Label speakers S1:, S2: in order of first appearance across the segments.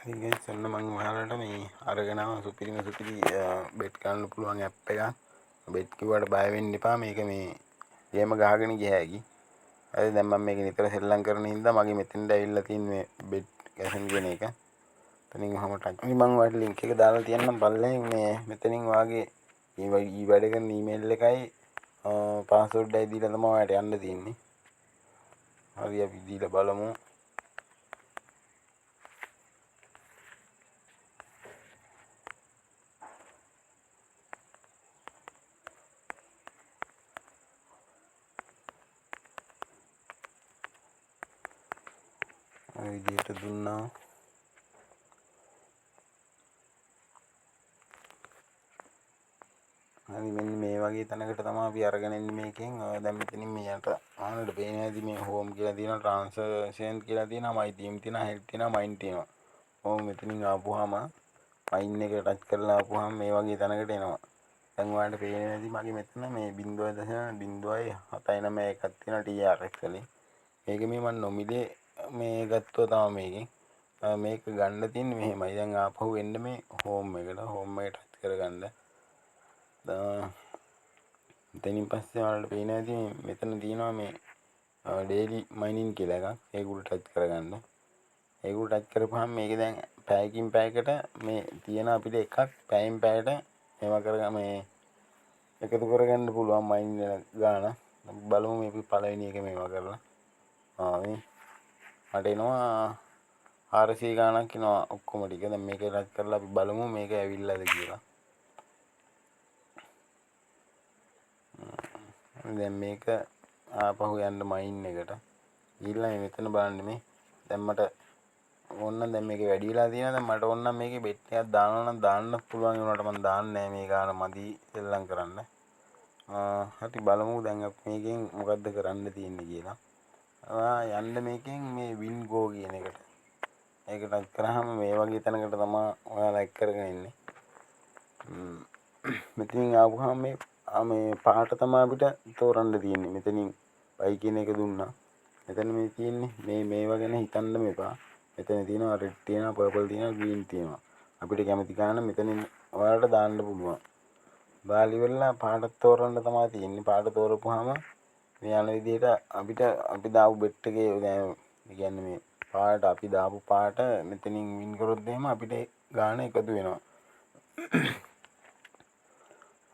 S1: ඉතින් සන්න මං ඔයාලට මේ අරගෙන සුපිරිම සුපිරි බෙට් ගන්න පුළුවන් ඇප් එකක්. බෙට් කිව්වට බය වෙන්න එපා. මේක මේ ගේම ගහගෙන ගිය හැකි. හරි දැන් මම මේක නිතර සෙල්ලම් කරන හින්දා මගේ මෙතෙන්ට ඇවිල්ලා තියෙන මේ බෙට් ගැසන් කියන එක. එතනින් මම ටච් මම ඔයාලට ලින්ක් එක දාලා තියන්නම් පල්ලෙන් මේ මෙතනින් වාගේ ඊ වැඩ කරන ඊමේල් එකයි පාස්වර්ඩ් එකයි දීලා තමයි ඔයාලට යන්න තියෙන්නේ. හරි අපි දීලා බලමු. විදියට දුන්නා. හරි මෙන්න මේ වගේ තැනකට තමයි අපි අරගෙන ඉන්නේ මේකෙන්. දැන් මෙතනින් මෙයාට ආනට පේන ඇති මේ හෝම් කියලා තියෙනවා, ට්‍රාන්ස්ලේෂන් කියලා තියෙනවා, මයි තීම් තියෙනවා, හෙල්ප් තියෙනවා, මයින් තියෙනවා. ඕම මෙතනින් ආපුවාම මයින් එක ටච් කරලා ආපුවාම මේ වගේ තැනකට එනවා. දැන් ඔයාලට පේන ඇති මගේ මෙතන මේ 0.079 එකක් තියෙනවා TRX වලින්. මේක මේ මම නොමිලේ මේ ගත්තා තමයි මේකෙන්. මේක ගන්න තියෙන්නේ මෙහෙමයි. දැන් ආපහු එන්න මේ හෝම් එකට. හෝම් එකට ටච් කරගන්න. එතනින් පස්සේ ඔයාලට පේන ඇති මෙතන තියෙනවා මේ ඩේලි මයිනින් කියලා එකක්. ඒක උඩ ටච් කරගන්න. ඒක උඩ ටච් කරපුවාම මේක දැන් පැයකින් පැයකට මේ තියෙන අපිට එකක් පැයෙන් පැයට මේවා කරගන්න මේ එකතු කරගන්න පුළුවන් මයින් ගාන. බලමු මේක පළවෙනි එක මේවා කරලා. මේ මට එනවා 400 ගාණක් එනවා ඔක්කොම ටික. දැන් මේක ටච් කරලා අපි බලමු මේක ඇවිල්ලාද කියලා. දැන් මේක ආපහු යන්න මයින් එකට ගිහිල්ලා මෙතන බලන්න මේ දැන් මට ඕන නම් දැන් මේක වැඩි වෙලා තියෙනවා. දැන් මට ඕන නම් මේකේ බෙට් එකක් දානවා නම් දාන්න පුළුවන් වුණාට මම දාන්නේ නැහැ. මේ ගාන මදි සෙල්ලම් කරන්න. හරි බලමු දැන් අපි මේකෙන් මොකද්ද කරන්න තියෙන්නේ කියලා. යන්න මේකෙන් මේ වින් ගෝ කියන එකට. ඒක ටච් කරාම මේ වගේ තැනකට තමයි ඔයාලා එක් කරගෙන ඉන්නේ. මෙතනින් ආවම මේ පාට තමයි අපිට තෝරන්න තියෙන්නේ. මෙතනින් බයි කියන එක දුන්නා. මෙතන මේ තියෙන්නේ මේවා ගැන හිතන්න මෙපා. මෙතන තියෙනවා රෙඩ් තියෙනවා, පර්පල් තියෙනවා, ග්‍රීන් තියෙනවා. අපිට කැමති ගාන මෙතනින් ඔයාලට දාන්න පුළුවන්. දාලි වෙලා පාට තෝරන්න තමයි තියෙන්නේ. පාට තෝරපුවාම මේ යන විදිහට අපි දාපු බෙට් එකේ කියන්නේ මේ පාට අපි දාපු පාට මෙතනින් වින් කරොත් එහෙම අපිට ගාන එකතු වෙනවා.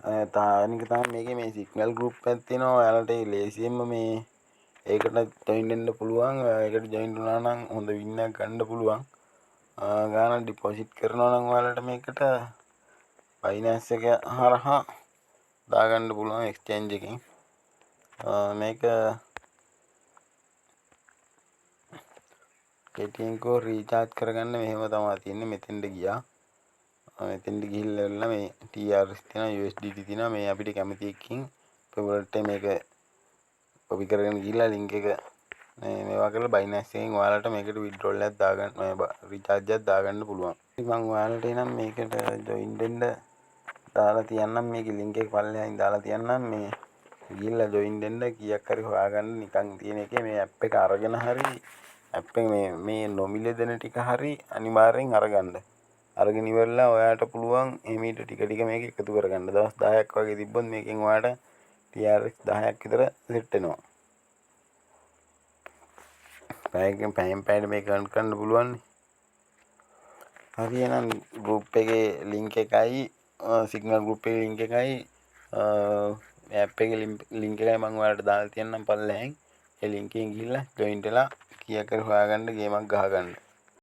S1: අනික තමයි මේකේ මේ සිග්නල් ගෲප් එකක් තියෙනවා. ඔයාලට ලේසියෙන්ම මේ ඒකට ජොයින් වෙන්න පුළුවන්. ඒකට ජොයින් වුණා නම් හොඳ වින් එකක් ගන්න පුළුවන්. ගාන ඩිපොසිට් කරනවා නම් ඔයාලට මේකට Binance එක හරහා දාගන්න පුළුවන් එක්ස්චේන්ජ් එකකින්. මේක ATM කෝ රීචාර්ජ් කරගන්න මෙහෙම තමයි තියෙන්නේ. මෙතෙන්ට ගියා. මෙතෙන්ට ගිහිල්ලා මේ TRX තියෙනවා, USDT තියෙනවා. මේ අපිට කැමති එකකින් පෙවලට මේක කොපි කරගෙන ගිහිල්ලා ලින්ක් එක මේවා කරලා Binance එකෙන් ඔයාලට මේකට withdrawal එකක් දාගන්න රීචාර්ජ් එකක් දාගන්න පුළුවන්. ඉතින් මම ඔයාලට එනම් මේකට ජොයින් වෙන්න දාලා තියන්නම්. මේකේ ලින්ක් එක පල්ලෙහායින් දාලා තියන්නම්. මේ ගිහිල්ලා ජොයින් වෙන්න කීයක් හරි හොයාගන්න නිකන් තියෙන එකේ මේ ඇප් එක අරගෙන හරි ඇප් එක මේ නොමිලේ දෙන ටික හරි අනිවාර්යෙන් අරගන්න. අරගෙන ඉවරලා ඔයාලට පුළුවන් එමීට ටික ටික මේක එකතු කරගන්න. දවස් 10ක් වගේ තිබ්බොත් මේකෙන් ඔයාලට TRX 10ක් විතර සෙට් වෙනවා. පැයෙන් පැයට මේක රන් කරන්න පුළුවන්. හරි එහෙනම් group එකේ link එකයි signal group එකේ link එකයි app එකේ link එකයි මම ඔයාලට දාලා තියන්නම් පල්ලෙහෙන්. ඒ link එකෙන් ගිහිල්ලා join වෙලා කීයක් හරි හොයාගන්න ගේමක් ගහගන්න.